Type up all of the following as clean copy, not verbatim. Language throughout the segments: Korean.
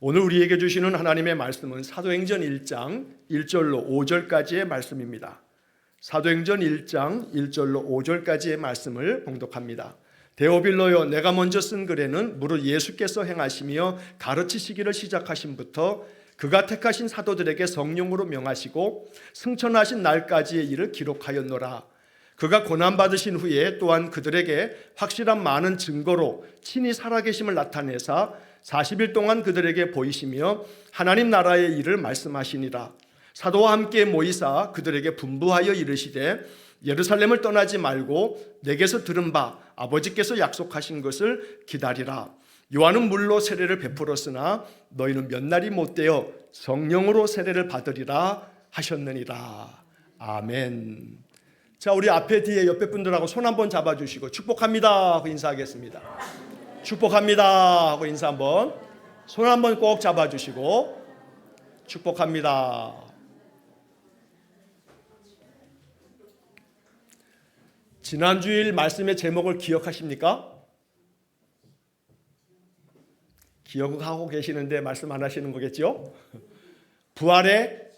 오늘 우리에게 주시는 하나님의 말씀은 사도행전 1장 1절로 5절까지의 말씀입니다. 사도행전 1장 1절로 5절까지의 말씀을 봉독합니다. 데오빌로여, 내가 먼저 쓴 글에는 무릇 예수께서 행하시며 가르치시기를 시작하심부터 그가 택하신 사도들에게 성령으로 명하시고 승천하신 날까지의 일을 기록하였노라. 그가 고난받으신 후에 또한 그들에게 확실한 많은 증거로 친히 살아계심을 나타내사 40일 동안 그들에게 보이시며 하나님 나라의 일을 말씀하시니라. 사도와 함께 모이사 그들에게 분부하여 이르시되 예루살렘을 떠나지 말고 내게서 들은 바 아버지께서 약속하신 것을 기다리라. 요한은 물로 세례를 베풀었으나 너희는 몇 날이 못되어 성령으로 세례를 받으리라 하셨느니라. 아멘. 자, 우리 앞에 뒤에 옆에 분들하고 손 한번 잡아주시고 축복합니다 하고 인사하겠습니다. 축복합니다 하고 인사 한번. 손 한번 꼭 잡아주시고 축복합니다. 지난주일 말씀의 제목을 기억하십니까? 기억하고 계시는데 말씀 안 하시는 거겠죠? 부활의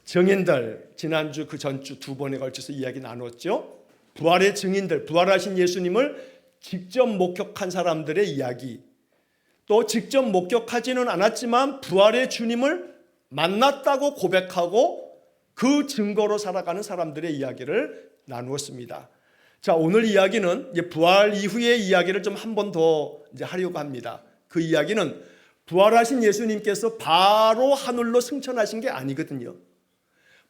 증인들, 지난주 그 전주 두 번에 걸쳐서 이야기 나눴죠. 부활의 증인들, 부활하신 예수님을 직접 목격한 사람들의 이야기, 또 직접 목격하지는 않았지만 부활의 주님을 만났다고 고백하고 그 증거로 살아가는 사람들의 이야기를 나누었습니다. 자, 오늘 이야기는 이제 부활 이후의 이야기를 좀 한 번 더 하려고 합니다. 그 이야기는 부활하신 예수님께서 바로 하늘로 승천하신 게 아니거든요.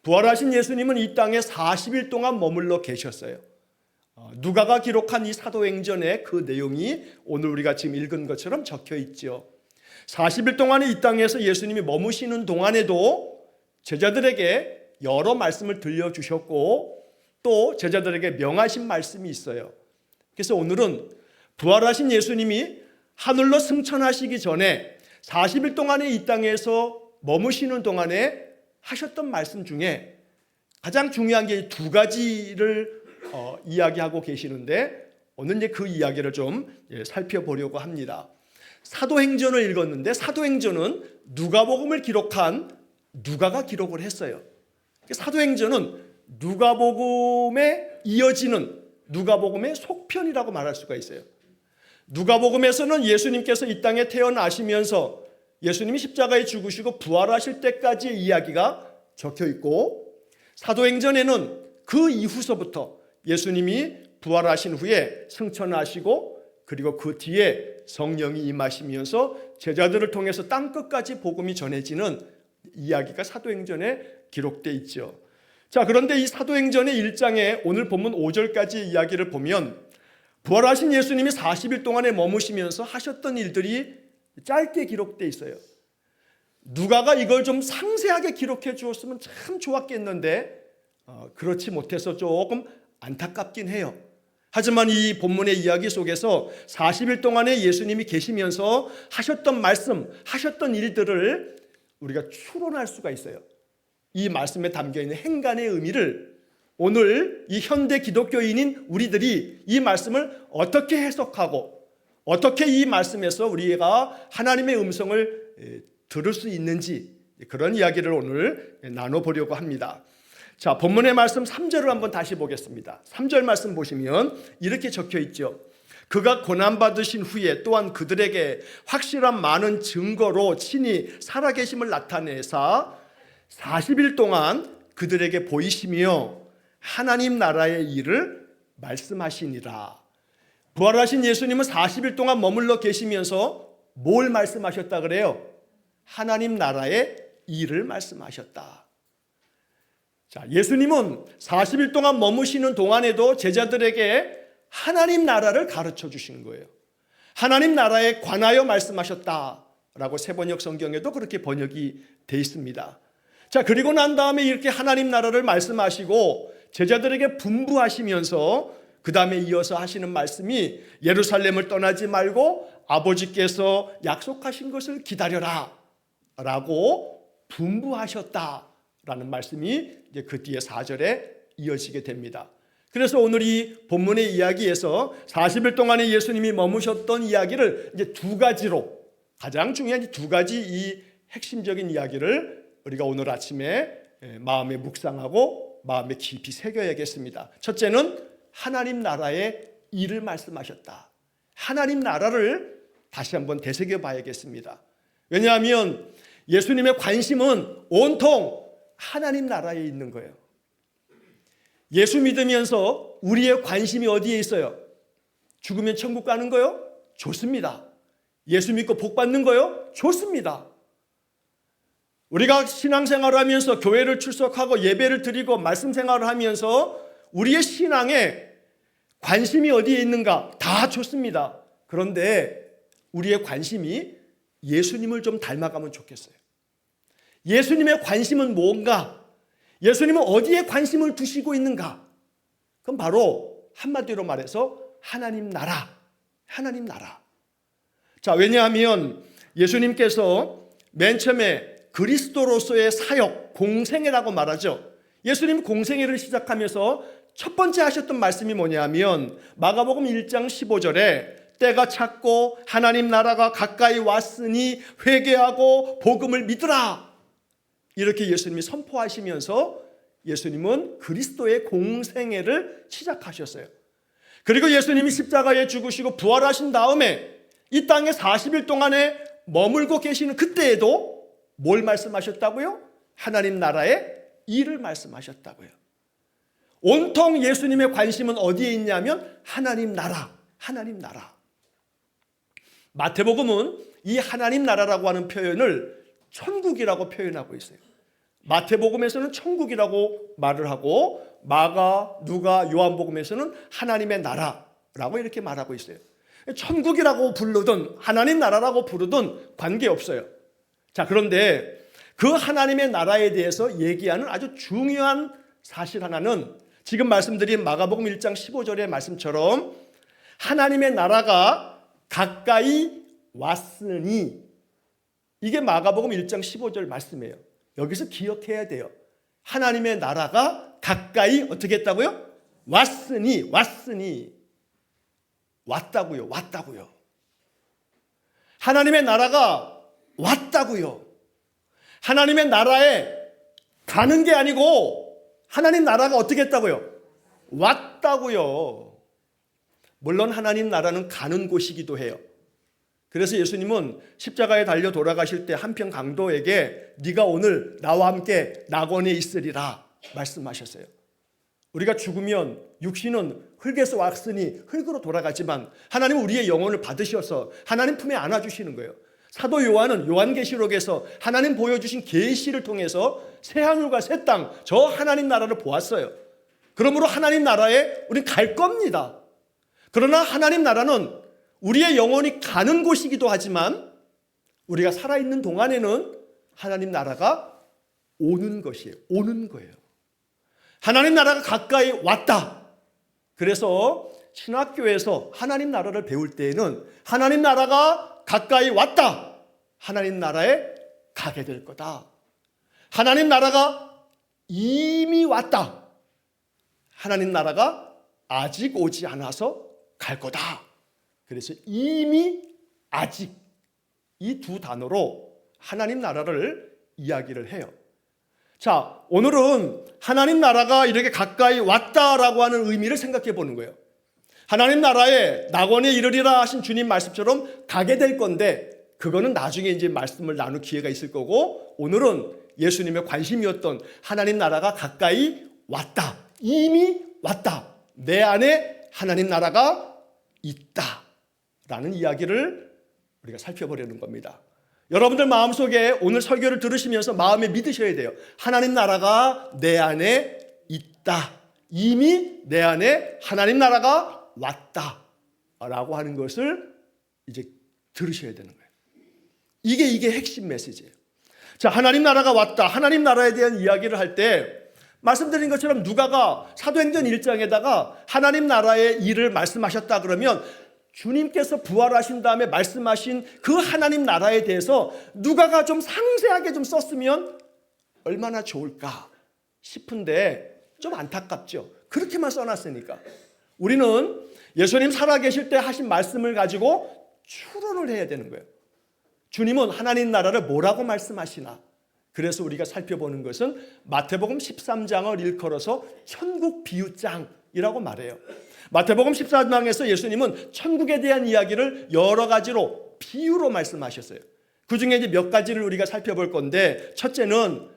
부활하신 예수님은 이 땅에 40일 동안 머물러 계셨어요. 누가가 기록한 이 사도행전의 그 내용이 오늘 우리가 지금 읽은 것처럼 적혀 있죠. 40일 동안에 이 땅에서 예수님이 머무시는 동안에도 제자들에게 여러 말씀을 들려주셨고 또 제자들에게 명하신 말씀이 있어요. 그래서 오늘은 부활하신 예수님이 하늘로 승천하시기 전에 40일 동안에 이 땅에서 머무시는 동안에 하셨던 말씀 중에 가장 중요한 게 두 가지를 이야기하고 계시는데 오늘 이제 그 이야기를 좀 살펴보려고 합니다. 사도행전을 읽었는데 사도행전은 누가복음을 기록한 누가가 기록을 했어요. 사도행전은 누가복음에 이어지는 누가복음의 속편이라고 말할 수가 있어요. 누가복음에서는 예수님께서 이 땅에 태어나시면서 예수님이 십자가에 죽으시고 부활하실 때까지의 이야기가 적혀 있고 사도행전에는 그 이후서부터 예수님이 부활하신 후에 승천하시고 그리고 그 뒤에 성령이 임하시면서 제자들을 통해서 땅끝까지 복음이 전해지는 이야기가 사도행전에 기록되어 있죠. 자, 그런데 이 사도행전의 1장에 오늘 본문 5절까지의 이야기를 보면 부활하신 예수님이 40일 동안에 머무시면서 하셨던 일들이 짧게 기록되어 있어요. 누가가 이걸 좀 상세하게 기록해 주었으면 참 좋았겠는데 그렇지 못해서 조금 안타깝긴 해요. 하지만 이 본문의 이야기 속에서 40일 동안에 예수님이 계시면서 하셨던 말씀, 하셨던 일들을 우리가 추론할 수가 있어요. 이 말씀에 담겨있는 행간의 의미를 오늘 이 현대 기독교인인 우리들이 이 말씀을 어떻게 해석하고 어떻게 이 말씀에서 우리가 하나님의 음성을 들을 수 있는지 그런 이야기를 오늘 나눠보려고 합니다. 자, 본문의 말씀 3절을 한번 다시 보겠습니다. 3절 말씀 보시면 이렇게 적혀 있죠. 그가 고난받으신 후에 또한 그들에게 확실한 많은 증거로 친히 살아계심을 나타내사 40일 동안 그들에게 보이시며 하나님 나라의 일을 말씀하시니라. 부활하신 예수님은 40일 동안 머물러 계시면서 뭘 말씀하셨다 그래요? 하나님 나라의 일을 말씀하셨다. 자, 예수님은 40일 동안 머무시는 동안에도 제자들에게 하나님 나라를 가르쳐 주신 거예요. 하나님 나라에 관하여 말씀하셨다라고 세번역 성경에도 그렇게 번역이 되어 있습니다. 자, 그리고 난 다음에 이렇게 하나님 나라를 말씀하시고 제자들에게 분부하시면서 그 다음에 이어서 하시는 말씀이 예루살렘을 떠나지 말고 아버지께서 약속하신 것을 기다려라 라고 분부하셨다라는 말씀이 이제 그 뒤에 4절에 이어지게 됩니다. 그래서 오늘 이 본문의 이야기에서 40일 동안에 예수님이 머무셨던 이야기를 이제 두 가지로 가장 중요한 이 두 가지 이 핵심적인 이야기를 우리가 오늘 아침에 마음에 묵상하고 마음에 깊이 새겨야겠습니다. 첫째는 하나님 나라의 일을 말씀하셨다. 하나님 나라를 다시 한번 되새겨 봐야겠습니다. 왜냐하면 예수님의 관심은 온통 하나님 나라에 있는 거예요. 예수 믿으면서 우리의 관심이 어디에 있어요? 죽으면 천국 가는 거요? 좋습니다. 예수 믿고 복 받는 거요? 좋습니다. 우리가 신앙생활을 하면서 교회를 출석하고 예배를 드리고 말씀 생활을 하면서 우리의 신앙에 관심이 어디에 있는가? 다 좋습니다. 그런데 우리의 관심이 예수님을 좀 닮아가면 좋겠어요. 예수님의 관심은 뭔가? 예수님은 어디에 관심을 두시고 있는가? 그럼 바로 한마디로 말해서 하나님 나라, 하나님 나라. 자, 왜냐하면 예수님께서 맨 처음에 그리스도로서의 사역, 공생애라고 말하죠. 예수님 공생애를 시작하면서 첫 번째 하셨던 말씀이 뭐냐면 마가복음 1장 15절에 때가 찼고 하나님 나라가 가까이 왔으니 회개하고 복음을 믿으라. 이렇게 예수님이 선포하시면서 예수님은 그리스도의 공생애를 시작하셨어요. 그리고 예수님이 십자가에 죽으시고 부활하신 다음에 이 땅에 40일 동안에 머물고 계시는 그때에도 뭘 말씀하셨다고요? 하나님 나라의 일을 말씀하셨다고요. 온통 예수님의 관심은 어디에 있냐면 하나님 나라, 하나님 나라. 마태복음은 이 하나님 나라라고 하는 표현을 천국이라고 표현하고 있어요. 마태복음에서는 천국이라고 말을 하고 마가, 누가, 요한복음에서는 하나님의 나라라고 이렇게 말하고 있어요. 천국이라고 부르든 하나님 나라라고 부르든 관계없어요. 자, 그런데 그 하나님의 나라에 대해서 얘기하는 아주 중요한 사실 하나는 지금 말씀드린 마가복음 1장 15절의 말씀처럼 하나님의 나라가 가까이 왔으니, 이게 마가복음 1장 15절 말씀이에요. 여기서 기억해야 돼요. 하나님의 나라가 가까이 어떻게 했다고요? 왔으니, 왔다고요. 하나님의 나라가 왔다고요. 하나님의 나라에 가는 게 아니고 하나님 나라가 어떻게 했다고요? 왔다고요. 물론 하나님 나라는 가는 곳이기도 해요. 그래서 예수님은 십자가에 달려 돌아가실 때 한평 강도에게 네가 오늘 나와 함께 낙원에 있으리라 말씀하셨어요. 우리가 죽으면 육신은 흙에서 왔으니 흙으로 돌아가지만 하나님은 우리의 영혼을 받으셔서 하나님 품에 안아주시는 거예요. 사도 요한은 요한계시록에서 하나님 보여주신 계시를 통해서 새하늘과 새 땅, 저 하나님 나라를 보았어요. 그러므로 하나님 나라에 우린 갈 겁니다. 그러나 하나님 나라는 우리의 영혼이 가는 곳이기도 하지만 우리가 살아있는 동안에는 하나님 나라가 오는 것이에요. 오는 거예요. 하나님 나라가 가까이 왔다. 그래서 신학교에서 하나님 나라를 배울 때에는 하나님 나라가 가까이 왔다. 하나님 나라에 가게 될 거다. 하나님 나라가 이미 왔다. 하나님 나라가 아직 오지 않아서 갈 거다. 그래서 이미, 아직 이 두 단어로 하나님 나라를 이야기를 해요. 자, 오늘은 하나님 나라가 이렇게 가까이 왔다라고 하는 의미를 생각해 보는 거예요. 하나님 나라에 낙원에 이르리라 하신 주님 말씀처럼 가게 될 건데 그거는 나중에 이제 말씀을 나눌 기회가 있을 거고, 오늘은 예수님의 관심이었던 하나님 나라가 가까이 왔다. 이미 왔다. 내 안에 하나님 나라가 있다. 라는 이야기를 우리가 살펴보려는 겁니다. 여러분들 마음속에 오늘 설교를 들으시면서 마음에 믿으셔야 돼요. 하나님 나라가 내 안에 있다. 이미 내 안에 하나님 나라가 왔다. 라고 하는 것을 이제 들으셔야 되는 거예요. 이게 핵심 메시지예요. 자, 하나님 나라가 왔다. 하나님 나라에 대한 이야기를 할 때 말씀드린 것처럼 누가가 사도행전 1장에다가 하나님 나라의 일을 말씀하셨다 그러면 주님께서 부활하신 다음에 말씀하신 그 하나님 나라에 대해서 누가가 좀 상세하게 좀 썼으면 얼마나 좋을까 싶은데 좀 안타깝죠. 그렇게만 써놨으니까. 우리는 예수님 살아계실 때 하신 말씀을 가지고 추론을 해야 되는 거예요. 주님은 하나님 나라를 뭐라고 말씀하시나? 그래서 우리가 살펴보는 것은 마태복음 13장을 일컬어서 천국 비유장이라고 말해요. 마태복음 14장에서 예수님은 천국에 대한 이야기를 여러 가지로 비유로 말씀하셨어요. 그 중에 이제 몇 가지를 우리가 살펴볼 건데, 첫째는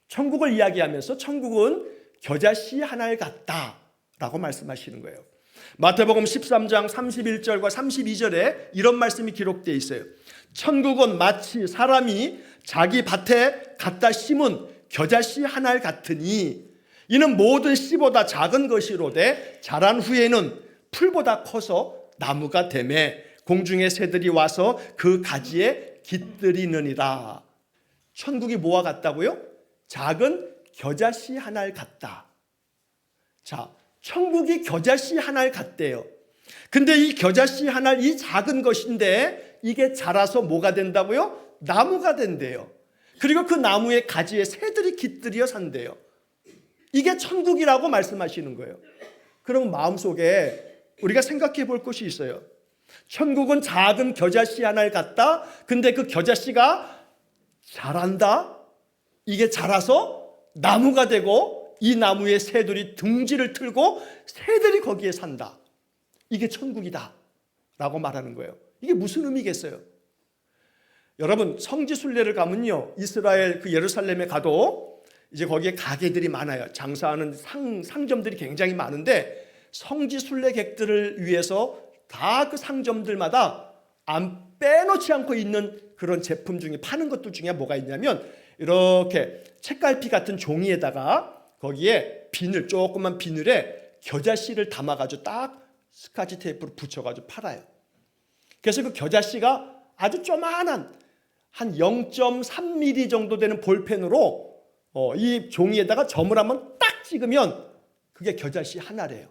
천국을 이야기하면서 천국은 겨자씨 하나를 같다라고 말씀하시는 거예요. 마태복음 13장 31절과 32절에 이런 말씀이 기록되어 있어요. 천국은 마치 사람이 자기 밭에 갖다 심은 겨자씨 하나를 같으니 이는 모든 씨보다 작은 것이로되 자란 후에는 풀보다 커서 나무가 되매 공중의 새들이 와서 그 가지에 깃들이느니라. 천국이 뭐와 같다고요? 작은 겨자씨 하나를 같다. 자, 천국이 겨자씨 하나를 같대요. 근데 이 겨자씨 하나, 이 작은 것인데 이게 자라서 뭐가 된다고요? 나무가 된대요. 그리고 그 나무의 가지에 새들이 깃들여 산대요. 이게 천국이라고 말씀하시는 거예요. 그럼 마음속에 우리가 생각해 볼 것이 있어요. 천국은 작은 겨자씨 하나를 같다. 근데 그 겨자씨가 자란다. 이게 자라서 나무가 되고 이 나무에 새들이 둥지를 틀고 새들이 거기에 산다. 이게 천국이다 라고 말하는 거예요. 이게 무슨 의미겠어요? 여러분, 성지순례를 가면요, 이스라엘 그 예루살렘에 가도 이제 거기에 가게들이 많아요. 장사하는 상점들이 굉장히 많은데 성지순례객들을 위해서 다 그 상점들마다 안 빼놓지 않고 있는 그런 제품 중에, 파는 것들 중에 뭐가 있냐면 이렇게 책갈피 같은 종이에다가 거기에 비늘, 조그만 비늘에 겨자씨를 담아가지고 딱 스카치 테이프로 붙여가지고 팔아요. 그래서 그 겨자씨가 아주 조그만한 한 0.3mm 정도 되는 볼펜으로 이 종이에다가 점을 한번 딱 찍으면 그게 겨자씨 하나래요.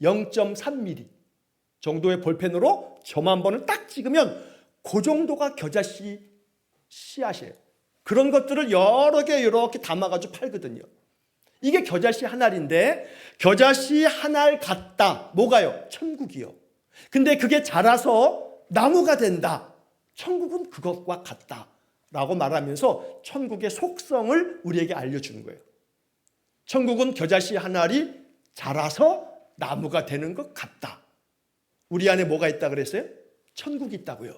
0.3mm 정도의 볼펜으로 점 한 번을 딱 찍으면 그 정도가 겨자씨 씨앗이에요. 그런 것들을 여러 개 이렇게 담아가지고 팔거든요. 이게 겨자씨 한 알인데 겨자씨 한 알 같다. 뭐가요? 천국이요. 근데 그게 자라서 나무가 된다. 천국은 그것과 같다 라고 말하면서 천국의 속성을 우리에게 알려주는 거예요. 천국은 겨자씨 한 알이 자라서 나무가 되는 것 같다. 우리 안에 뭐가 있다 그랬어요? 천국이 있다고요.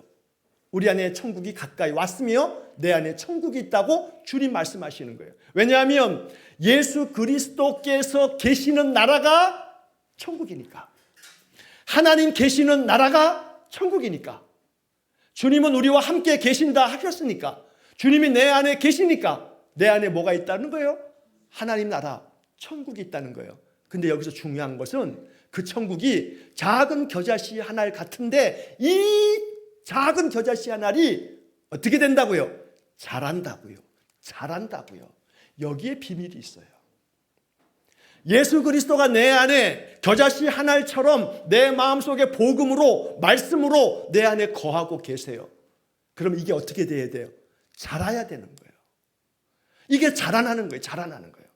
우리 안에 천국이 가까이 왔으며 내 안에 천국이 있다고 주님 말씀하시는 거예요. 왜냐하면 예수 그리스도께서 계시는 나라가 천국이니까. 하나님 계시는 나라가 천국이니까. 주님은 우리와 함께 계신다 하셨으니까. 주님이 내 안에 계시니까 내 안에 뭐가 있다는 거예요? 하나님 나라, 천국이 있다는 거예요. 근데 여기서 중요한 것은 그 천국이 작은 겨자씨 한 알 같은데 이 작은 겨자씨 한 알이 어떻게 된다고요? 자란다고요. 자란다고요. 여기에 비밀이 있어요. 예수 그리스도가 내 안에 겨자씨 한 알처럼 내 마음속에 복음으로, 말씀으로 내 안에 거하고 계세요. 그럼 이게 어떻게 돼야 돼요? 자라야 되는 거예요. 이게 자라나는 거예요. 자라나는 거예요.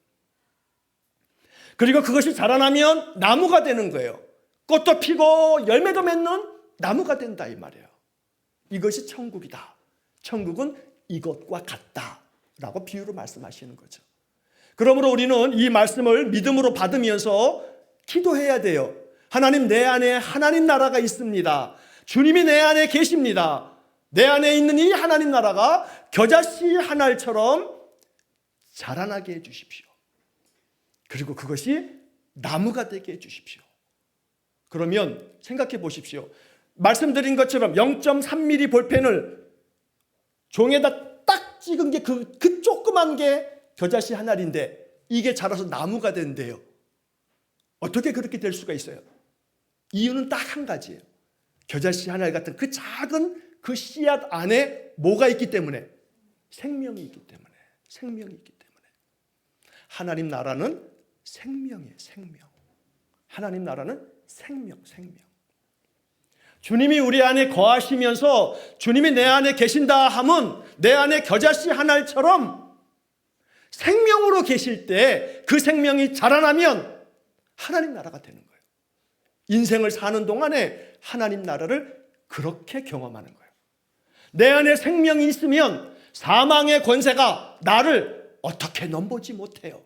그리고 그것이 자라나면 나무가 되는 거예요. 꽃도 피고 열매도 맺는 나무가 된다 이 말이에요. 이것이 천국이다. 천국은 이것과 같다라고 비유로 말씀하시는 거죠. 그러므로 우리는 이 말씀을 믿음으로 받으면서 기도해야 돼요. 하나님, 내 안에 하나님 나라가 있습니다. 주님이 내 안에 계십니다. 내 안에 있는 이 하나님 나라가 겨자씨 한 알처럼 자라나게 해주십시오. 그리고 그것이 나무가 되게 해주십시오. 그러면 생각해 보십시오. 말씀드린 것처럼 0.3mm 볼펜을 종에다 딱 찍은 게 그 조그만 게 겨자씨 한 알인데 이게 자라서 나무가 된대요. 어떻게 그렇게 될 수가 있어요? 이유는 딱 한 가지예요. 겨자씨 한 알 같은 그 작은 그 씨앗 안에 뭐가 있기 때문에? 생명이 있기 때문에. 생명이 있기 때문에. 하나님 나라는 생명이에요. 생명. 하나님 나라는 생명. 주님이 우리 안에 거하시면서 주님이 내 안에 계신다 하면 내 안에 겨자씨 한 알처럼 생명으로 계실 때 그 생명이 자라나면 하나님 나라가 되는 거예요. 인생을 사는 동안에 하나님 나라를 그렇게 경험하는 거예요. 내 안에 생명이 있으면 사망의 권세가 나를 어떻게 넘보지 못해요.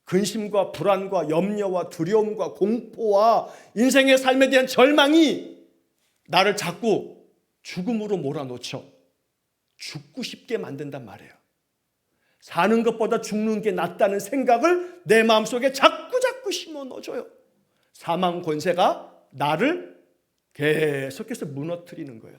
근심과 불안과 염려와 두려움과 공포와 인생의 삶에 대한 절망이 나를 자꾸 죽음으로 몰아넣죠. 죽고 싶게 만든단 말이에요. 사는 것보다 죽는 게 낫다는 생각을 내 마음속에 자꾸 심어 넣어줘요. 사망 권세가 나를 계속해서 무너뜨리는 거예요.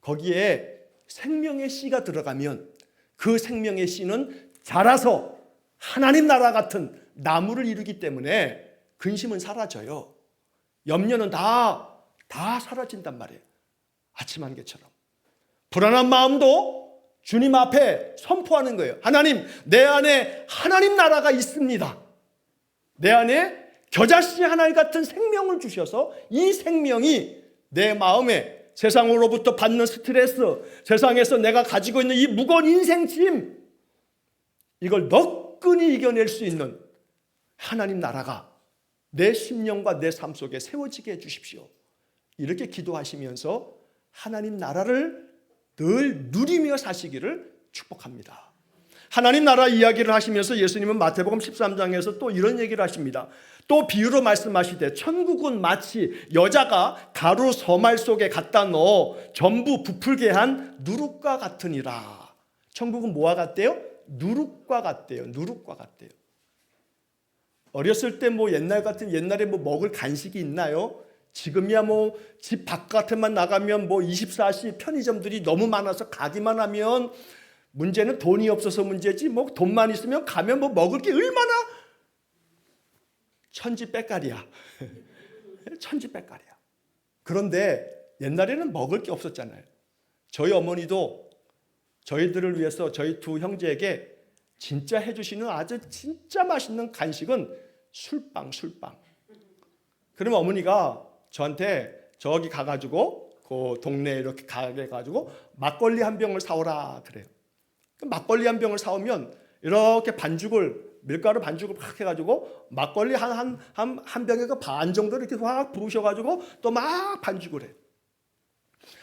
거기에 생명의 씨가 들어가면 그 생명의 씨는 자라서 하나님 나라 같은 나무를 이루기 때문에 근심은 사라져요. 염려는 다 사라진단 말이에요. 아침 안개처럼. 불안한 마음도 주님 앞에 선포하는 거예요. 하나님, 내 안에 하나님 나라가 있습니다. 내 안에 겨자씨 하나 같은 생명을 주셔서 이 생명이 내 마음에 세상으로부터 받는 스트레스, 세상에서 내가 가지고 있는 이 무거운 인생짐, 이걸 너끈히 이겨낼 수 있는 하나님 나라가 내 심령과 내 삶 속에 세워지게 해주십시오. 이렇게 기도하시면서 하나님 나라를 늘 누리며 사시기를 축복합니다. 하나님 나라 이야기를 하시면서 예수님은 마태복음 13장에서 또 이런 얘기를 하십니다. 또 비유로 말씀하시되 천국은 마치 여자가 가루 서말 속에 갖다 넣어 전부 부풀게 한 누룩과 같으니라. 천국은 뭐와 같대요? 누룩과 같대요. 누룩과 같대요. 어렸을 때 옛날에 먹을 간식이 있나요? 지금이야 집 바깥에만 나가면 24시 편의점들이 너무 많아서 가기만 하면 문제는 돈이 없어서 문제지 돈만 있으면 가면 먹을 게 얼마나 천지백갈이야. 천지백갈이야. 그런데 옛날에는 먹을 게 없었잖아요. 저희 어머니도 저희들을 위해서 저희 두 형제에게 진짜 해주시는 아주 진짜 맛있는 간식은 술빵. 그러면 어머니가 저한테 저기 가가지고 그 동네에 이렇게 가가지고 막걸리 한 병을 사오라 그래요. 막걸리 한 병을 사오면 이렇게 밀가루 반죽을 팍 해가지고 막걸리 한 병에 그 반 정도 이렇게 확 부으셔가지고 또 막 반죽을 해요.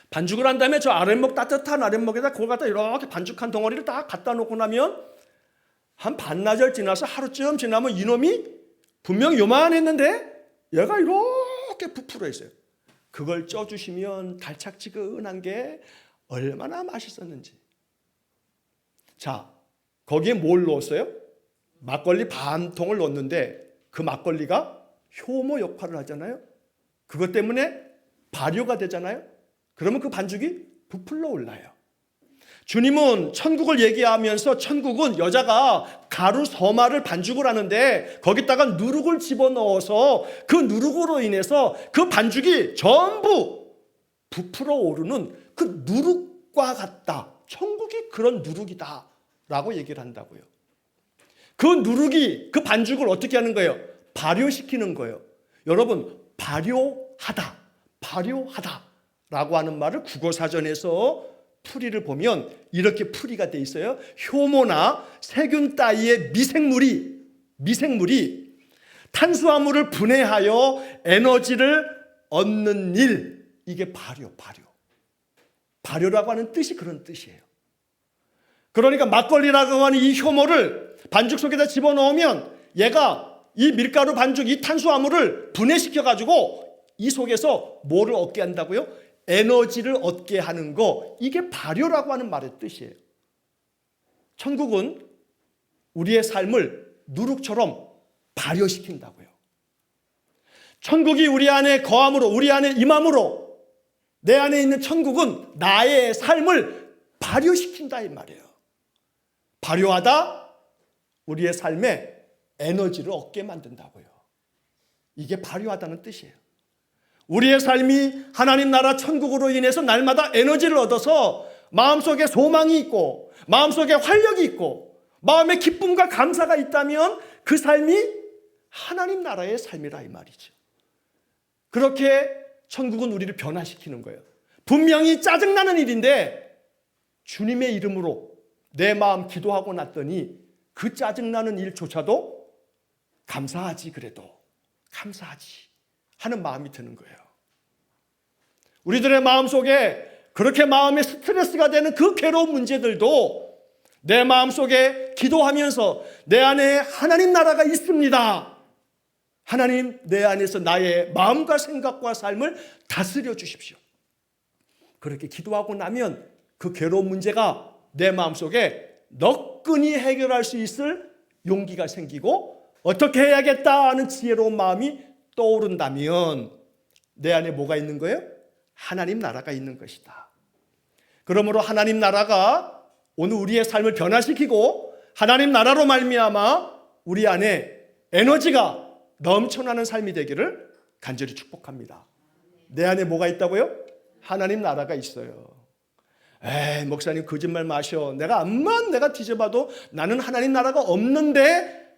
반죽을 한 다음에 저 따뜻한 아랫목에다 그걸 갖다 이렇게 반죽한 덩어리를 딱 갖다 놓고 나면 한 반나절 지나서 하루쯤 지나면 이놈이 분명히 요만했는데 얘가 이렇게 부풀어 있어요. 그걸 쪄주시면 달짝지근한 게 얼마나 맛있었는지. 자, 거기에 뭘 넣었어요? 막걸리 반 통을 넣었는데 그 막걸리가 효모 역할을 하잖아요. 그것 때문에 발효가 되잖아요. 그러면 그 반죽이 부풀러 올라요. 주님은 천국을 얘기하면서 천국은 여자가 가루 서말을 반죽을 하는데 거기다가 누룩을 집어넣어서 그 누룩으로 인해서 그 반죽이 전부 부풀어 오르는 그 누룩과 같다. 천국이 그런 누룩이다 라고 얘기를 한다고요. 그 누룩이 그 반죽을 어떻게 하는 거예요? 발효시키는 거예요. 여러분, 발효하다 라고 하는 말을 국어사전에서 풀이를 보면 이렇게 풀이가 돼 있어요. 효모나 세균 따위의 미생물이 탄수화물을 분해하여 에너지를 얻는 일, 이게 발효라고 하는 뜻이 그런 뜻이에요. 그러니까 막걸리라고 하는 이 효모를 반죽 속에다 집어넣으면 얘가 이 밀가루 반죽, 이 탄수화물을 분해시켜가지고 이 속에서 뭐를 얻게 한다고요? 에너지를 얻게 하는 거, 이게 발효라고 하는 말의 뜻이에요. 천국은 우리의 삶을 누룩처럼 발효시킨다고요. 천국이 우리 안에 거함으로, 우리 안에 임함으로 내 안에 있는 천국은 나의 삶을 발효시킨다 이 말이에요. 발효하다 우리의 삶에 에너지를 얻게 만든다고요. 이게 발효하다는 뜻이에요. 우리의 삶이 하나님 나라 천국으로 인해서 날마다 에너지를 얻어서 마음속에 소망이 있고 마음속에 활력이 있고 마음에 기쁨과 감사가 있다면 그 삶이 하나님 나라의 삶이라 이 말이죠. 그렇게 천국은 우리를 변화시키는 거예요. 분명히 짜증나는 일인데 주님의 이름으로 내 마음 기도하고 났더니 그 짜증나는 일조차도 감사하지, 그래도 감사하지 하는 마음이 드는 거예요. 우리들의 마음속에 그렇게 마음에 스트레스가 되는 그 괴로운 문제들도 내 마음속에 기도하면서 내 안에 하나님 나라가 있습니다. 하나님, 내 안에서 나의 마음과 생각과 삶을 다스려 주십시오. 그렇게 기도하고 나면 그 괴로운 문제가 내 마음속에 너끈히 해결할 수 있을 용기가 생기고 어떻게 해야겠다 하는 지혜로운 마음이 떠오른다면 내 안에 뭐가 있는 거예요? 하나님 나라가 있는 것이다. 그러므로 하나님 나라가 오늘 우리의 삶을 변화시키고 하나님 나라로 말미암아 우리 안에 에너지가 넘쳐나는 삶이 되기를 간절히 축복합니다. 내 안에 뭐가 있다고요? 하나님 나라가 있어요. 에이, 목사님 거짓말 마셔. 내가 뒤져봐도 나는 하나님 나라가 없는데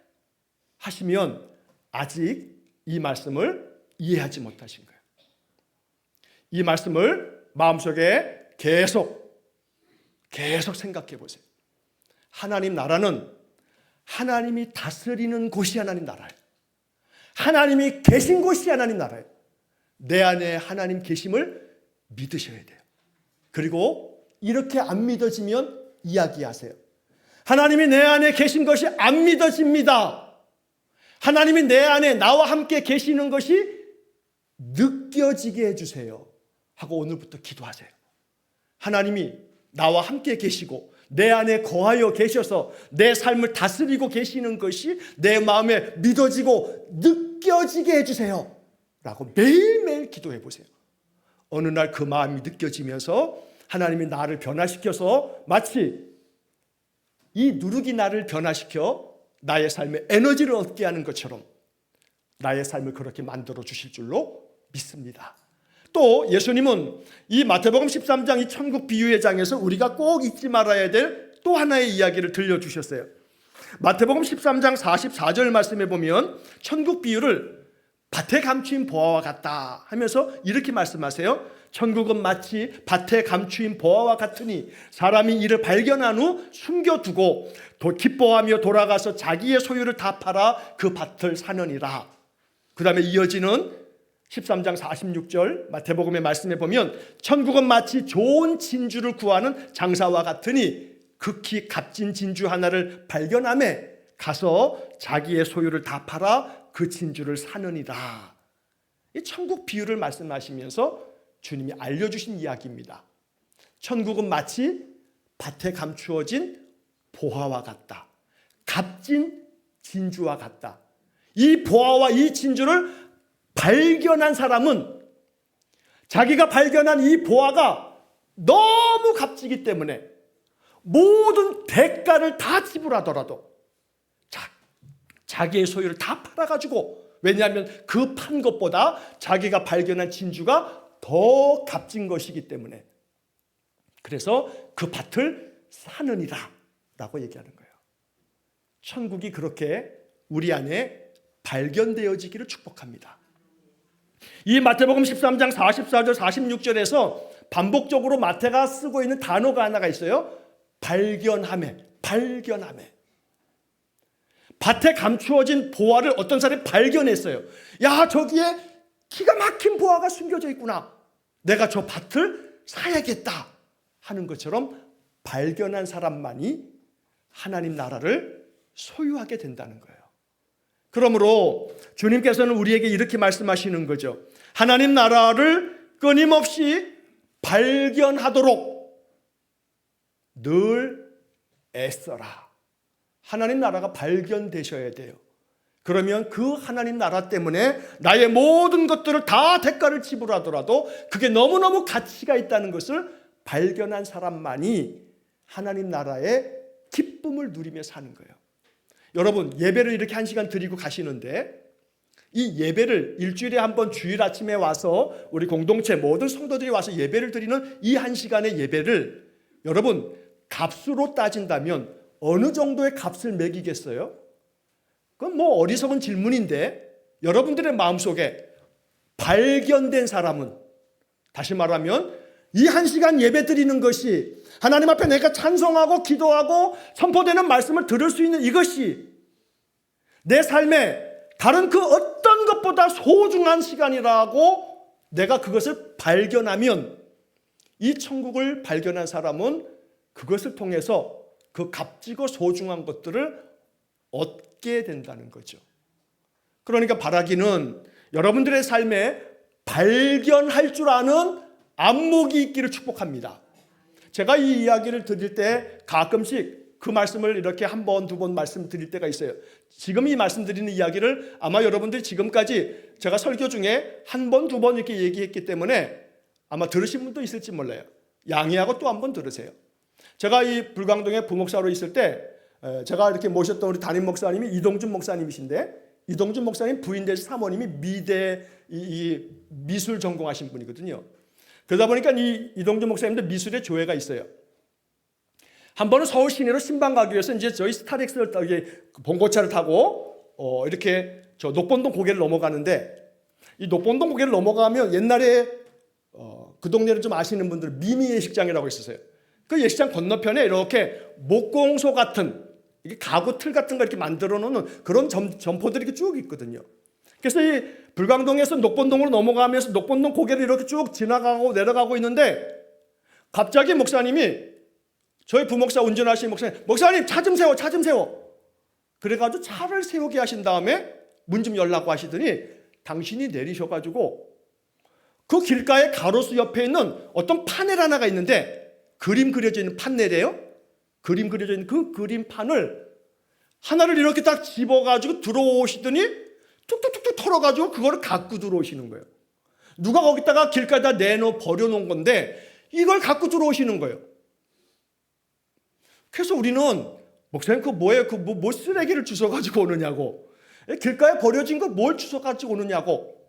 하시면 아직 이 말씀을 이해하지 못하신 거예요. 이 말씀을 마음속에 계속 생각해 보세요. 하나님 나라는 하나님이 다스리는 곳이 하나님 나라예요. 하나님이 계신 곳이 하나님 나라예요. 내 안에 하나님 계심을 믿으셔야 돼요. 그리고 이렇게 안 믿어지면 이야기하세요. 하나님이 내 안에 계신 것이 안 믿어집니다. 하나님이 내 안에 나와 함께 계시는 것이 느껴지게 해주세요 하고 오늘부터 기도하세요. 하나님이 나와 함께 계시고 내 안에 거하여 계셔서 내 삶을 다스리고 계시는 것이 내 마음에 믿어지고 느껴지게 해주세요 라고 매일매일 기도해 보세요. 어느 날 그 마음이 느껴지면서 하나님이 나를 변화시켜서 마치 이 누룩이 나를 변화시켜 나의 삶에 에너지를 얻게 하는 것처럼 나의 삶을 그렇게 만들어 주실 줄로 믿습니다. 또 예수님은 이 마태복음 13장 이 천국 비유의 장에서 우리가 꼭 잊지 말아야 될 또 하나의 이야기를 들려주셨어요. 마태복음 13장 44절 말씀에 보면 천국 비유를 밭에 감추인 보화와 같다 하면서 이렇게 말씀하세요. 천국은 마치 밭에 감추인 보화와 같으니 사람이 이를 발견한 후 숨겨두고 기뻐하며 돌아가서 자기의 소유를 다 팔아 그 밭을 사느니라. 그 다음에 이어지는 13장 46절 마태복음의 말씀에 보면 천국은 마치 좋은 진주를 구하는 장사와 같으니 극히 값진 진주 하나를 발견하매 가서 자기의 소유를 다 팔아 그 진주를 사느니라. 이 천국 비유를 말씀하시면서 주님이 알려주신 이야기입니다. 천국은 마치 밭에 감추어진 보화와 같다. 값진 진주와 같다. 이 보화와 이 진주를 발견한 사람은 자기가 발견한 이 보화가 너무 값지기 때문에 모든 대가를 다 지불하더라도 자기의 소유를 다 팔아가지고, 왜냐하면 그 판 것보다 자기가 발견한 진주가 더 값진 것이기 때문에 그래서 그 밭을 사느니라 라고 얘기하는 거예요. 천국이 그렇게 우리 안에 발견되어지기를 축복합니다. 이 마태복음 13장 44절 46절에서 반복적으로 마태가 쓰고 있는 단어가 하나가 있어요. 발견하매. 밭에 감추어진 보화를 어떤 사람이 발견했어요. 야, 저기에 기가 막힌 보화가 숨겨져 있구나. 내가 저 밭을 사야겠다 하는 것처럼 발견한 사람만이 하나님 나라를 소유하게 된다는 거예요. 그러므로 주님께서는 우리에게 이렇게 말씀하시는 거죠. 하나님 나라를 끊임없이 발견하도록 늘 애써라. 하나님 나라가 발견되셔야 돼요. 그러면 그 하나님 나라 때문에 나의 모든 것들을 다 대가를 지불하더라도 그게 너무너무 가치가 있다는 것을 발견한 사람만이 하나님 나라의 기쁨을 누리며 사는 거예요. 여러분, 예배를 이렇게 1시간 드리고 가시는데 이 예배를 일주일에 한 번 주일 아침에 와서 우리 공동체 모든 성도들이 와서 예배를 드리는 이 1시간의 예배를 여러분 값으로 따진다면 어느 정도의 값을 매기겠어요? 그건 뭐 어리석은 질문인데 여러분들의 마음속에 발견된 사람은, 다시 말하면 이 1시간 예배 드리는 것이 하나님 앞에 내가 찬송하고 기도하고 선포되는 말씀을 들을 수 있는 이것이 내 삶에 다른 그 어떤 것보다 소중한 시간이라고 내가 그것을 발견하면 이 천국을 발견한 사람은 그것을 통해서 그 값지고 소중한 것들을 얻게 된다는 거죠. 그러니까 바라기는 여러분들의 삶에 발견할 줄 아는 안목이 있기를 축복합니다. 제가 이 이야기를 드릴 때 가끔씩 그 말씀을 이렇게 한 번, 두 번 말씀드릴 때가 있어요. 지금 이 말씀드리는 이야기를 아마 여러분들이 지금까지 제가 설교 중에 한 번, 두 번 이렇게 얘기했기 때문에 아마 들으신 분도 있을지 몰라요. 양해하고 또 한 번 들으세요. 제가 이 불광동에 부목사로 있을 때 제가 이렇게 모셨던 우리 담임 목사님이 이동준 목사님이신데, 이동준 목사님 부인 되신 사모님이 미대 이 미술 전공하신 분이거든요. 그러다 보니까 이 이동준 목사님도 미술의 조예가 있어요. 한 번은 서울 시내로 신방 가기 위해서 이제 저희 스타렉스를 봉고차를 타고 이렇게 저 녹본동 고개를 넘어가는데, 이 녹본동 고개를 넘어가면 옛날에 그 동네를 좀 아시는 분들은 미미 예식장이라고 있었어요. 그 예식장 건너편에 이렇게 목공소 같은 이게 가구 틀 같은 거 이렇게 만들어 놓는 그런 점포들이 이렇게 쭉 있거든요. 그래서 이 불광동에서 녹본동으로 넘어가면서 녹본동 고개를 이렇게 쭉 지나가고 내려가고 있는데, 갑자기 목사님이 저희 부목사 운전하시는 목사님 차 좀 세워, 차 좀 세워. 그래가지고 차를 세우게 하신 다음에 문 좀 열라고 하시더니 당신이 내리셔가지고 그 길가에 가로수 옆에 있는 어떤 파넬 하나가 있는데, 그림 그려져 있는 판넬이에요. 그림 그려져 있는 그 그림판을 하나를 이렇게 딱 집어가지고 들어오시더니 툭툭툭툭 털어가지고 그거를 갖고 들어오시는 거예요. 누가 거기다가 길가에다 버려놓은 건데 이걸 갖고 들어오시는 거예요. 그래서 우리는 목사님 그거 뭐예요? 그 뭐 쓰레기를 주워가지고 오느냐고, 길가에 버려진 거 뭘 주워가지고 오느냐고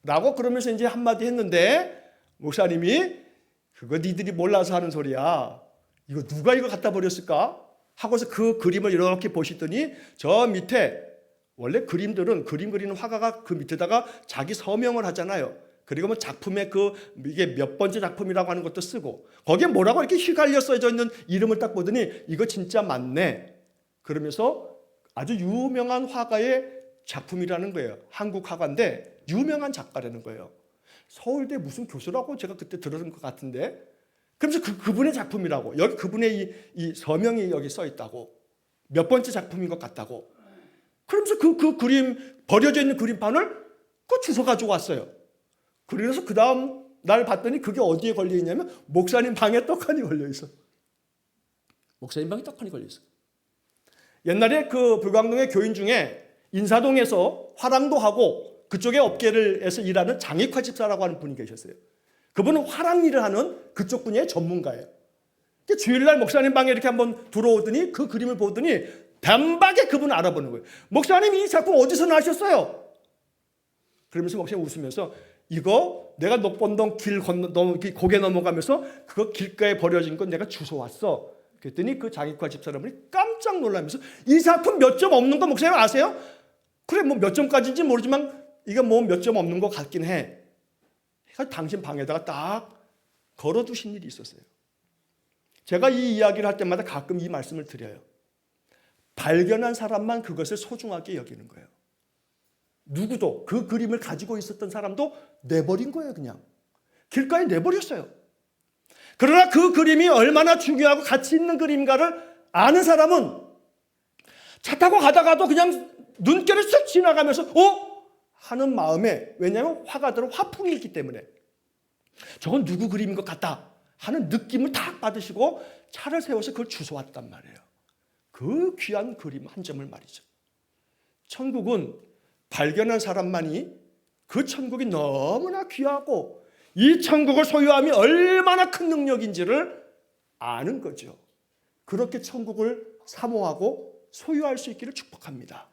라고 그러면서 이제 한마디 했는데, 목사님이 그거 니들이 몰라서 하는 소리야. 이거 누가 이거 갖다 버렸을까? 하고서 그 그림을 이렇게 보시더니 저 밑에 원래 그림들은 그림 그리는 화가가 그 밑에다가 자기 서명을 하잖아요. 그리고 뭐 작품에 이게 몇 번째 작품이라고 하는 것도 쓰고, 거기에 뭐라고 이렇게 휘갈려 써져 있는 이름을 딱 보더니 이거 진짜 맞네. 그러면서 아주 유명한 화가의 작품이라는 거예요. 한국 화가인데 유명한 작가라는 거예요. 서울대 무슨 교수라고 제가 그때 들은 것 같은데, 그러면서 그분의 작품이라고, 여기 그분의 이 서명이 여기 써 있다고, 몇 번째 작품인 것 같다고. 그러면서 그 그림 버려져 있는 그림판을 그 주워 가지고 왔어요. 그래서 그 다음 날 봤더니 그게 어디에 걸려 있냐면 목사님 방에 떡하니 걸려 있어. 목사님 방에 떡하니 걸려 있어. 옛날에 그 불광동의 교인 중에 인사동에서 화랑도 하고 그쪽에 업계에서 일하는 장익화 집사라고 하는 분이 계셨어요. 그분은 화랑 일을 하는 그쪽 분야의 전문가예요. 주일날 목사님 방에 이렇게 한번 들어오더니 그 그림을 보더니 단박에 그분을 알아보는 거예요. 목사님 이 작품 어디서 나셨어요? 그러면서 목사님 웃으면서 이거 내가 녹본동 고개 넘어가면서 그거 길가에 버려진 건 내가 주워왔어. 그랬더니 그 장익화 집사람이 깜짝 놀라면서 이 작품 몇 점 없는 거 목사님 아세요? 그래 뭐 몇 점까지인지 모르지만 이거 뭐 몇 점 없는 것 같긴 해. 당신 방에다가 딱 걸어두신 일이 있었어요. 제가 이 이야기를 할 때마다 가끔 이 말씀을 드려요. 발견한 사람만 그것을 소중하게 여기는 거예요. 누구도 그 그림을 가지고 있었던 사람도 내버린 거예요. 그냥 길가에 내버렸어요. 그러나 그 그림이 얼마나 중요하고 가치 있는 그림인가를 아는 사람은 차 타고 가다가도 그냥 눈길을 쓱 지나가면서 하는 마음에, 왜냐하면 화가들은 화풍이 있기 때문에 저건 누구 그림인 것 같다 하는 느낌을 딱 받으시고 차를 세워서 그걸 주워왔단 말이에요. 그 귀한 그림 한 점을 말이죠. 천국은 발견한 사람만이 그 천국이 너무나 귀하고 이 천국을 소유함이 얼마나 큰 능력인지를 아는 거죠. 그렇게 천국을 사모하고 소유할 수 있기를 축복합니다.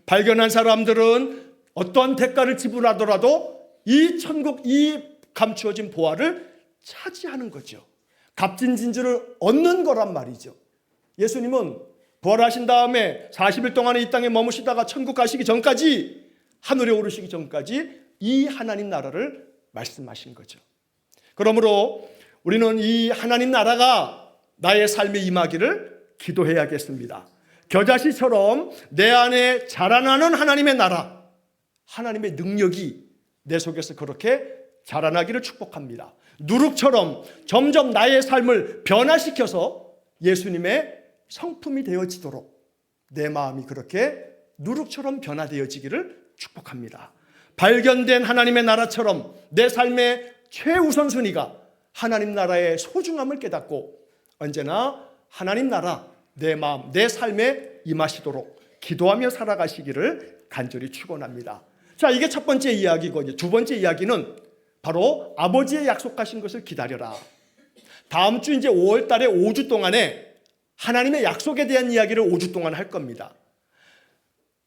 발견한 사람들은 어떠한 대가를 지불하더라도 이 천국, 이 감추어진 보화를 차지하는 거죠. 값진 진주를 얻는 거란 말이죠. 예수님은 부활하신 다음에 40일 동안에 이 땅에 머무시다가 천국 가시기 전까지, 하늘에 오르시기 전까지 이 하나님 나라를 말씀하신 거죠. 그러므로 우리는 이 하나님 나라가 나의 삶에 임하기를 기도해야겠습니다. 겨자씨처럼 내 안에 자라나는 하나님의 나라, 하나님의 능력이 내 속에서 그렇게 자라나기를 축복합니다. 누룩처럼 점점 나의 삶을 변화시켜서 예수님의 성품이 되어지도록 내 마음이 그렇게 누룩처럼 변화되어지기를 축복합니다. 발견된 하나님의 나라처럼 내 삶의 최우선순위가 하나님 나라의 소중함을 깨닫고 언제나 하나님 나라, 내 마음, 내 삶에 임하시도록 기도하며 살아가시기를 간절히 축원합니다. 자, 이게 첫 번째 이야기고, 두 번째 이야기는 바로 아버지의 약속하신 것을 기다려라. 다음 주 이제 5월 달에 5주 동안에 하나님의 약속에 대한 이야기를 5주 동안 할 겁니다.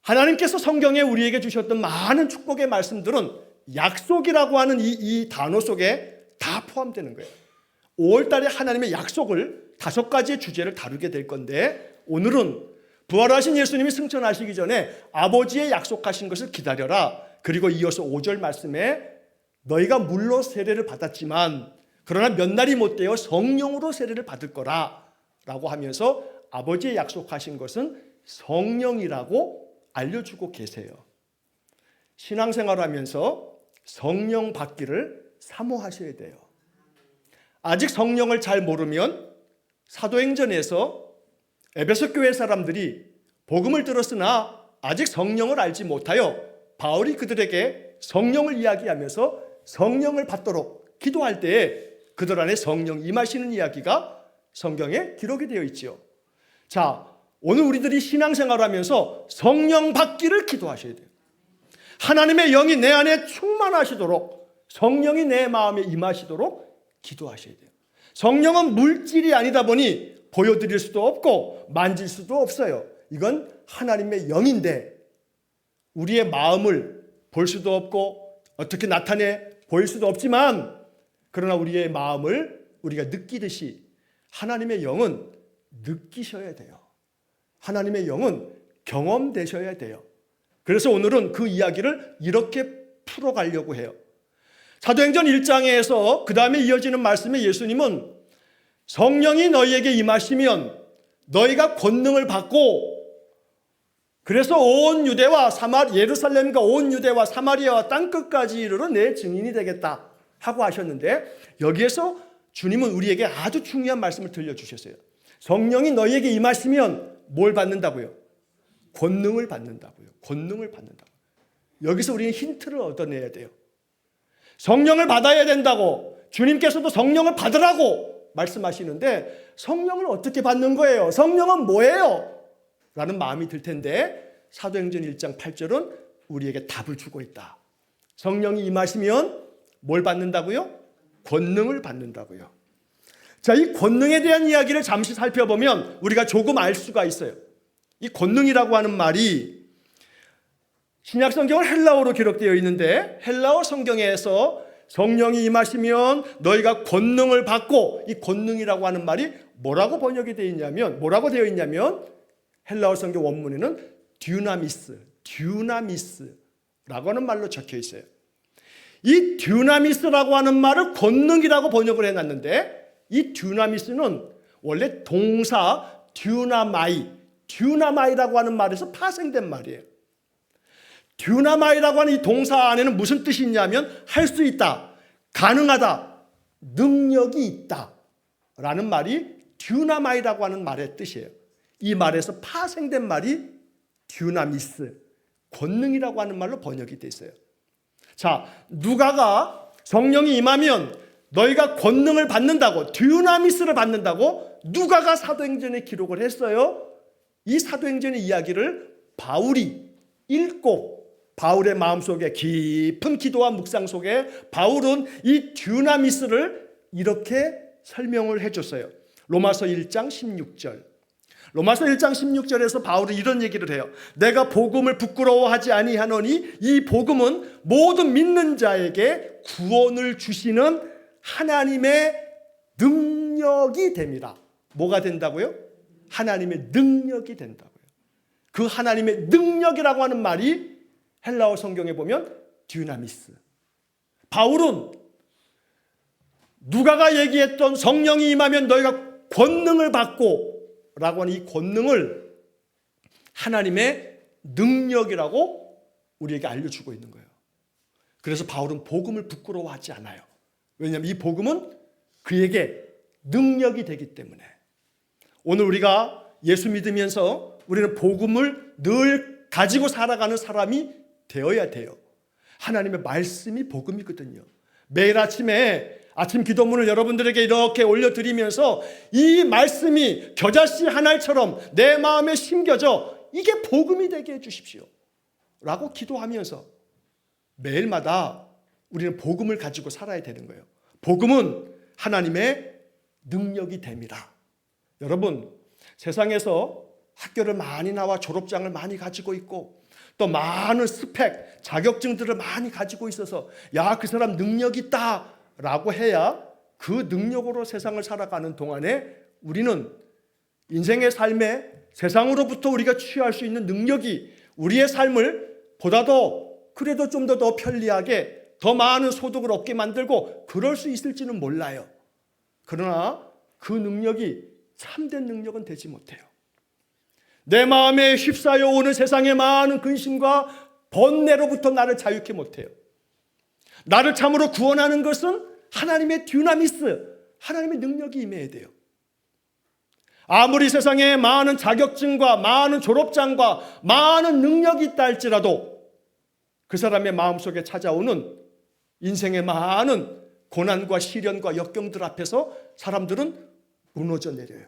하나님께서 성경에 우리에게 주셨던 많은 축복의 말씀들은 약속이라고 하는 이 단어 속에 다 포함되는 거예요. 5월 달에 하나님의 약속을 5가지의 주제를 다루게 될 건데, 오늘은 부활하신 예수님이 승천하시기 전에 아버지의 약속하신 것을 기다려라. 그리고 이어서 5절 말씀에 너희가 물로 세례를 받았지만 그러나 몇 날이 못 되어 성령으로 세례를 받을 거라 라고 하면서 아버지의 약속하신 것은 성령이라고 알려주고 계세요. 신앙생활하면서 성령 받기를 사모하셔야 돼요. 아직 성령을 잘 모르면 사도행전에서 에베소 교회 사람들이 복음을 들었으나 아직 성령을 알지 못하여 바울이 그들에게 성령을 이야기하면서 성령을 받도록 기도할 때에 그들 안에 성령 임하시는 이야기가 성경에 기록이 되어 있죠. 자, 오늘 우리들이 신앙생활하면서 성령 받기를 기도하셔야 돼요. 하나님의 영이 내 안에 충만하시도록, 성령이 내 마음에 임하시도록 기도하셔야 돼요. 성령은 물질이 아니다 보니 보여드릴 수도 없고 만질 수도 없어요. 이건 하나님의 영인데 우리의 마음을 볼 수도 없고 어떻게 나타내 보일 수도 없지만, 그러나 우리의 마음을 우리가 느끼듯이 하나님의 영은 느끼셔야 돼요. 하나님의 영은 경험되셔야 돼요. 그래서 오늘은 그 이야기를 이렇게 풀어가려고 해요. 사도행전 1장에서 그 다음에 이어지는 말씀에 예수님은 성령이 너희에게 임하시면 너희가 권능을 받고, 그래서 온 유대와 예루살렘과 온 유대와 사마리아와 땅끝까지 이르러 내 증인이 되겠다 하고 하셨는데, 여기에서 주님은 우리에게 아주 중요한 말씀을 들려주셨어요. 성령이 너희에게 임하시면 뭘 받는다고요? 권능을 받는다고요. 권능을 받는다고요. 여기서 우리는 힌트를 얻어내야 돼요. 성령을 받아야 된다고 주님께서도 성령을 받으라고 말씀하시는데, 성령을 어떻게 받는 거예요? 성령은 뭐예요? 라는 마음이 들 텐데, 사도행전 1장 8절은 우리에게 답을 주고 있다. 성령이 임하시면 뭘 받는다고요? 권능을 받는다고요. 자, 이 권능에 대한 이야기를 잠시 살펴보면 우리가 조금 알 수가 있어요. 이 권능이라고 하는 말이 신약 성경은 헬라어로 기록되어 있는데, 헬라어 성경에서 성령이 임하시면 너희가 권능을 받고, 이 권능이라고 하는 말이 뭐라고 번역이 되어 있냐면, 헬라어 성경 원문에는 듀나미스라고 하는 말로 적혀 있어요. 이 듀나미스라고 하는 말을 권능이라고 번역을 해놨는데, 이 듀나미스는 원래 동사 듀나마이라고 하는 말에서 파생된 말이에요. 듀나마이라고 하는 이 동사 안에는 무슨 뜻이 있냐면 할 수 있다, 가능하다, 능력이 있다 라는 말이 듀나마이라고 하는 말의 뜻이에요. 이 말에서 파생된 말이 듀나미스, 권능이라고 하는 말로 번역이 되어 있어요. 자, 누가가 성령이 임하면 너희가 권능을 받는다고, 듀나미스를 받는다고 누가가 사도행전에 기록을 했어요. 이 사도행전의 이야기를 바울이 읽고 바울의 마음속에 깊은 기도와 묵상 속에 바울은 이 듀나미스를 이렇게 설명을 해줬어요. 로마서 1장 16절에서 바울은 이런 얘기를 해요. 내가 복음을 부끄러워하지 아니하노니 이 복음은 모든 믿는 자에게 구원을 주시는 하나님의 능력이 됩니다. 뭐가 된다고요? 하나님의 능력이 된다고요. 그 하나님의 능력이라고 하는 말이 헬라어 성경에 보면 듀나미스. 바울은 누가가 얘기했던 성령이 임하면 너희가 권능을 받고 라고 하는 이 권능을 하나님의 능력이라고 우리에게 알려주고 있는 거예요. 그래서 바울은 복음을 부끄러워하지 않아요. 왜냐하면 이 복음은 그에게 능력이 되기 때문에. 오늘 우리가 예수 믿으면서 우리는 복음을 늘 가지고 살아가는 사람이 되어야 돼요. 하나님의 말씀이 복음이거든요. 매일 아침에 아침 기도문을 여러분들에게 이렇게 올려드리면서 이 말씀이 겨자씨 한 알처럼 내 마음에 심겨져 이게 복음이 되게 해주십시오 라고 기도하면서 매일마다 우리는 복음을 가지고 살아야 되는 거예요. 복음은 하나님의 능력이 됩니다. 여러분, 세상에서 학교를 많이 나와 졸업장을 많이 가지고 있고 또 많은 스펙, 자격증들을 많이 가지고 있어서 야, 그 사람 능력 있다 라고 해야 그 능력으로 세상을 살아가는 동안에 우리는 인생의 삶에 세상으로부터 우리가 취할 수 있는 능력이 우리의 삶을 보다도 그래도 좀 더 편리하게 더 많은 소득을 얻게 만들고 그럴 수 있을지는 몰라요. 그러나 그 능력이 참된 능력은 되지 못해요. 내 마음에 휩싸여 오는 세상의 많은 근심과 번뇌로부터 나를 자유케 못해요. 나를 참으로 구원하는 것은 하나님의 듀나미스, 하나님의 능력이 임해야 돼요. 아무리 세상에 많은 자격증과 많은 졸업장과 많은 능력이 있다 할지라도 그 사람의 마음속에 찾아오는 인생의 많은 고난과 시련과 역경들 앞에서 사람들은 무너져 내려요.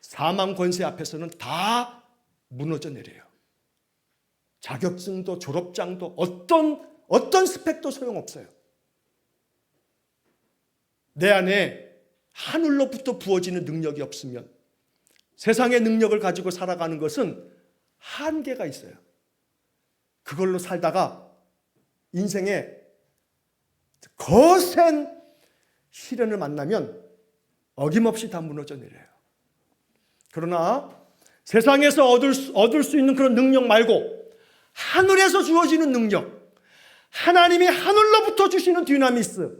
사망 권세 앞에서는 다 무너져 내려요. 자격증도 졸업장도 어떤 스펙도 소용없어요. 내 안에 하늘로부터 부어지는 능력이 없으면 세상의 능력을 가지고 살아가는 것은 한계가 있어요. 그걸로 살다가 인생에 거센 시련을 만나면 어김없이 다 무너져 내려요. 그러나 세상에서 얻을 수 있는 그런 능력 말고 하늘에서 주어지는 능력, 하나님이 하늘로부터 주시는 듀나미스,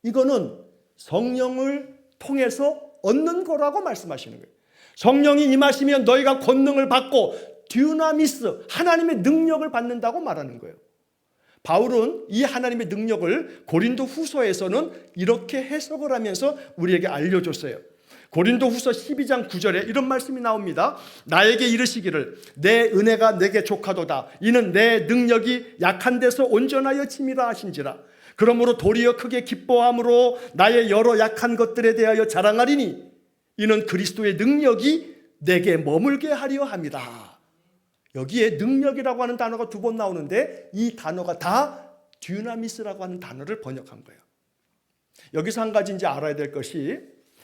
이거는 성령을 통해서 얻는 거라고 말씀하시는 거예요. 성령이 임하시면 너희가 권능을 받고 듀나미스, 하나님의 능력을 받는다고 말하는 거예요. 바울은 이 하나님의 능력을 고린도 후서에서는 이렇게 해석을 하면서 우리에게 알려줬어요. 고린도 후서 12장 9절에 이런 말씀이 나옵니다. 나에게 이르시기를 내 은혜가 내게 족하도다. 이는 내 능력이 약한 데서 온전하여 침이라 하신지라. 그러므로 도리어 크게 기뻐함으로 나의 여러 약한 것들에 대하여 자랑하리니 이는 그리스도의 능력이 내게 머물게 하려 함이다. 여기에 능력이라고 하는 단어가 2번 나오는데 이 단어가 다 듀나미스라고 하는 단어를 번역한 거예요. 여기서 한 가지 이제 알아야 될 것이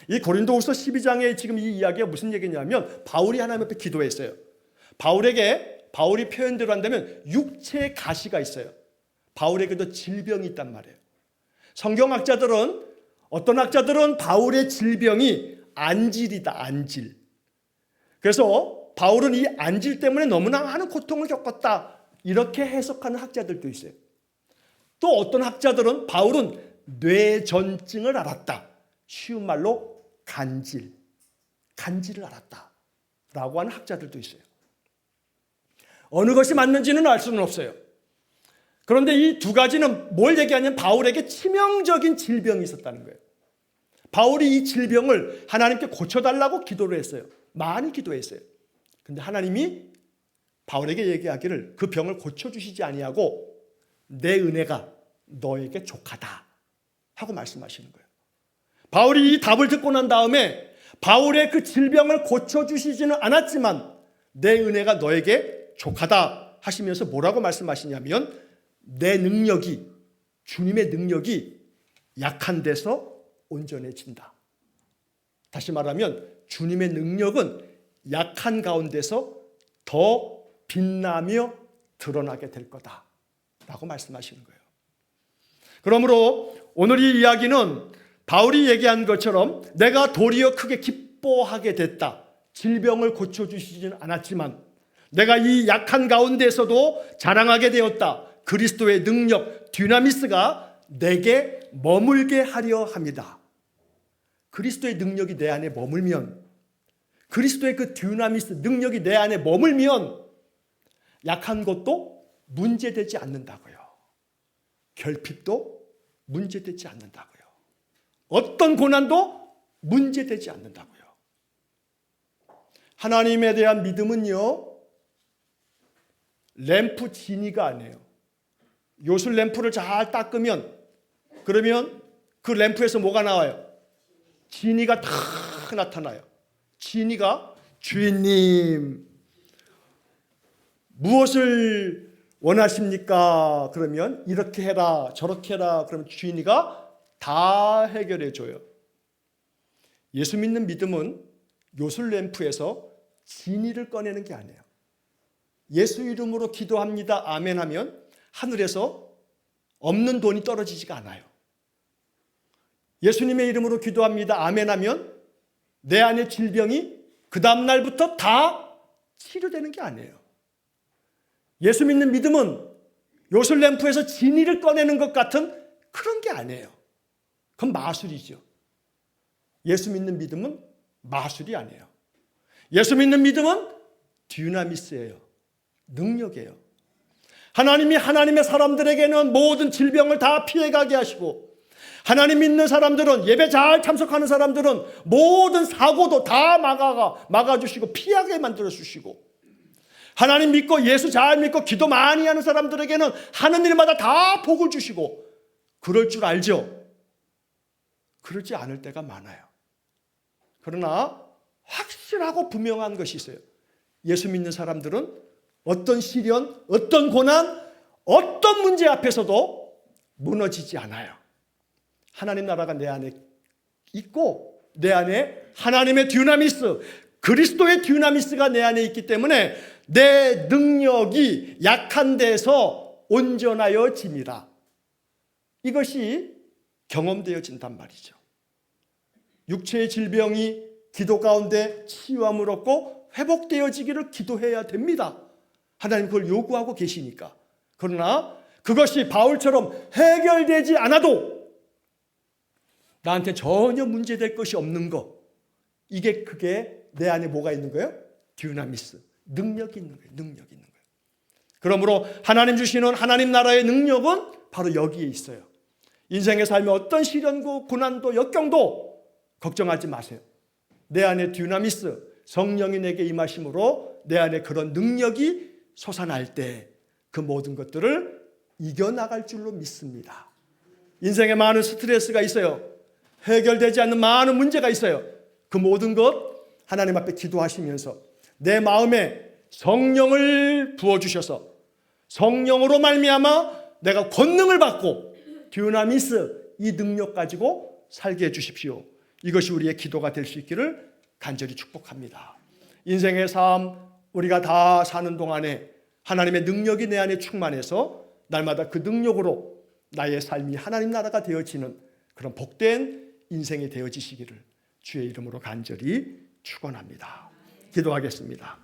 이 고린도후서 12장에 지금 이 이야기가 무슨 얘기냐면 바울이 하나님 앞에 기도했어요. 바울이 표현대로 한다면 육체의 가시가 있어요. 바울에게도 질병이 있단 말이에요. 성경학자들은 어떤 학자들은 바울의 질병이 안질이다. 안질. 그래서 바울은 이 안질 때문에 너무나 많은 고통을 겪었다. 이렇게 해석하는 학자들도 있어요. 또 어떤 학자들은 바울은 뇌전증을 앓았다. 쉬운 말로 간질을 앓았다 라고 하는 학자들도 있어요. 어느 것이 맞는지는 알 수는 없어요. 그런데 이 두 가지는 뭘 얘기하냐면 바울에게 치명적인 질병이 있었다는 거예요. 바울이 이 질병을 하나님께 고쳐달라고 기도를 했어요. 많이 기도했어요. 근데 하나님이 바울에게 얘기하기를 그 병을 고쳐주시지 아니하고 내 은혜가 너에게 족하다 하고 말씀하시는 거예요. 바울이 이 답을 듣고 난 다음에 바울의 그 질병을 고쳐주시지는 않았지만 내 은혜가 너에게 족하다 하시면서 뭐라고 말씀하시냐면 내 능력이, 주님의 능력이 약한 데서 온전해진다. 다시 말하면 주님의 능력은 약한 가운데서 더 빛나며 드러나게 될 거다 라고 말씀하시는 거예요. 그러므로 오늘 이 이야기는 바울이 얘기한 것처럼 내가 도리어 크게 기뻐하게 됐다. 질병을 고쳐주시지는 않았지만 내가 이 약한 가운데서도 자랑하게 되었다. 그리스도의 능력, 듀나미스가 내게 머물게 하려 합니다. 그리스도의 능력이 내 안에 머물면, 그리스도의 그 듀나미스, 능력이 내 안에 머물면 약한 것도 문제되지 않는다고요. 결핍도 문제되지 않는다고요. 어떤 고난도 문제되지 않는다고요. 하나님에 대한 믿음은요, 램프 지니가 아니에요. 요술 램프를 잘 닦으면, 그러면 그 램프에서 뭐가 나와요? 지니가 다 나타나요. 지니가, 주인님 무엇을 원하십니까? 그러면 이렇게 해라 저렇게 해라. 그러면 주인이가 다 해결해 줘요. 예수 믿는 믿음은 요술 램프에서 지니를 꺼내는 게 아니에요. 예수 이름으로 기도합니다 아멘 하면 하늘에서 없는 돈이 떨어지지가 않아요. 예수님의 이름으로 기도합니다 아멘 하면 내 안의 질병이 그 다음 날부터 다 치료되는 게 아니에요. 예수 믿는 믿음은 요술 램프에서 진이를 꺼내는 것 같은 그런 게 아니에요. 그건 마술이죠. 예수 믿는 믿음은 마술이 아니에요. 예수 믿는 믿음은 듀나미스예요. 능력이에요. 하나님이 하나님의 사람들에게는 모든 질병을 다 피해가게 하시고, 하나님 믿는 사람들은, 예배 잘 참석하는 사람들은 모든 사고도 다 막아주시고 피하게 만들어주시고, 하나님 믿고 예수 잘 믿고 기도 많이 하는 사람들에게는 하는 일마다 다 복을 주시고, 그럴 줄 알죠? 그러지 않을 때가 많아요. 그러나 확실하고 분명한 것이 있어요. 예수 믿는 사람들은 어떤 시련, 어떤 고난, 어떤 문제 앞에서도 무너지지 않아요. 하나님 나라가 내 안에 있고, 내 안에 하나님의 듀나미스, 그리스도의 듀나미스가 내 안에 있기 때문에 내 능력이 약한 데서 온전하여짐이라. 이것이 경험되어진단 말이죠. 육체의 질병이 기도 가운데 치유함을 얻고 회복되어지기를 기도해야 됩니다. 하나님 그걸 요구하고 계시니까. 그러나 그것이 바울처럼 해결되지 않아도 나한테 전혀 문제될 것이 없는 것, 그게 내 안에 뭐가 있는 거예요? 듀나미스, 능력이 있는 거예요. 능력이 있는 거예요. 그러므로 하나님 주시는 하나님 나라의 능력은 바로 여기에 있어요. 인생의 삶에 어떤 시련고 고난도 역경도 걱정하지 마세요. 내 안에 듀나미스, 성령이 내게 임하심으로 내 안에 그런 능력이 솟아날 때 그 모든 것들을 이겨나갈 줄로 믿습니다. 인생에 많은 스트레스가 있어요. 해결되지 않는 많은 문제가 있어요. 그 모든 것 하나님 앞에 기도하시면서 내 마음에 성령을 부어주셔서 성령으로 말미암아 내가 권능을 받고 듀나미스, 이 능력 가지고 살게 해주십시오. 이것이 우리의 기도가 될 수 있기를 간절히 축복합니다. 인생의 삶 우리가 다 사는 동안에 하나님의 능력이 내 안에 충만해서 날마다 그 능력으로 나의 삶이 하나님 나라가 되어지는 그런 복된 인생이 되어지시기를 주의 이름으로 간절히 축원합니다. 기도하겠습니다.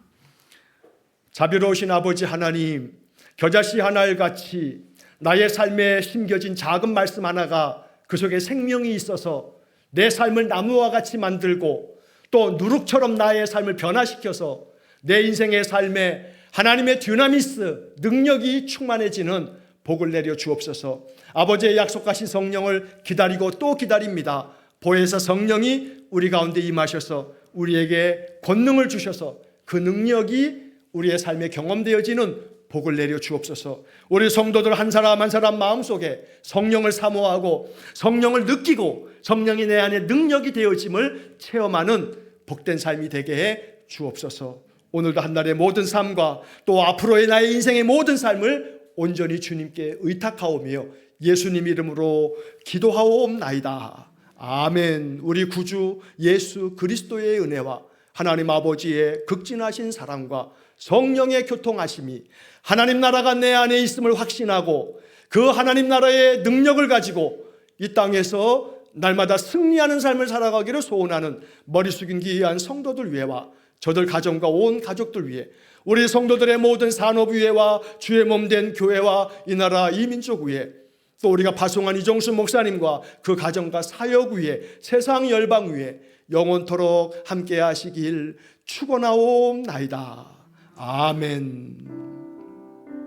자비로우신 아버지 하나님, 겨자씨 하나같이 나의 삶에 심겨진 작은 말씀 하나가 그 속에 생명이 있어서 내 삶을 나무와 같이 만들고 또 누룩처럼 나의 삶을 변화시켜서 내 인생의 삶에 하나님의 듀나미스, 능력이 충만해지는 복을 내려 주옵소서. 아버지의 약속하신 성령을 기다리고 또 기다립니다. 보혜사 성령이 우리 가운데 임하셔서 우리에게 권능을 주셔서 그 능력이 우리의 삶에 경험되어지는 복을 내려 주옵소서. 우리 성도들 한 사람 한 사람 마음속에 성령을 사모하고 성령을 느끼고 성령이 내 안에 능력이 되어짐을 체험하는 복된 삶이 되게 해 주옵소서. 오늘도 한날의 모든 삶과 또 앞으로의 나의 인생의 모든 삶을 온전히 주님께 의탁하오며 예수님 이름으로 기도하옵나이다. 아멘. 우리 구주 예수 그리스도의 은혜와 하나님 아버지의 극진하신 사랑과 성령의 교통하심이 하나님 나라가 내 안에 있음을 확신하고 그 하나님 나라의 능력을 가지고 이 땅에서 날마다 승리하는 삶을 살아가기를 소원하는 머리 숙인 귀한 성도들 위해와 저들 가정과 온 가족들 위해 우리 성도들의 모든 산업 위해와 주의 몸된 교회와 이 나라 이 민족 위해 또 우리가 파송한 이종수 목사님과 그 가정과 사역 위해 세상 열방 위해 영원토록 함께 하시길 축원하옵나이다. 아멘.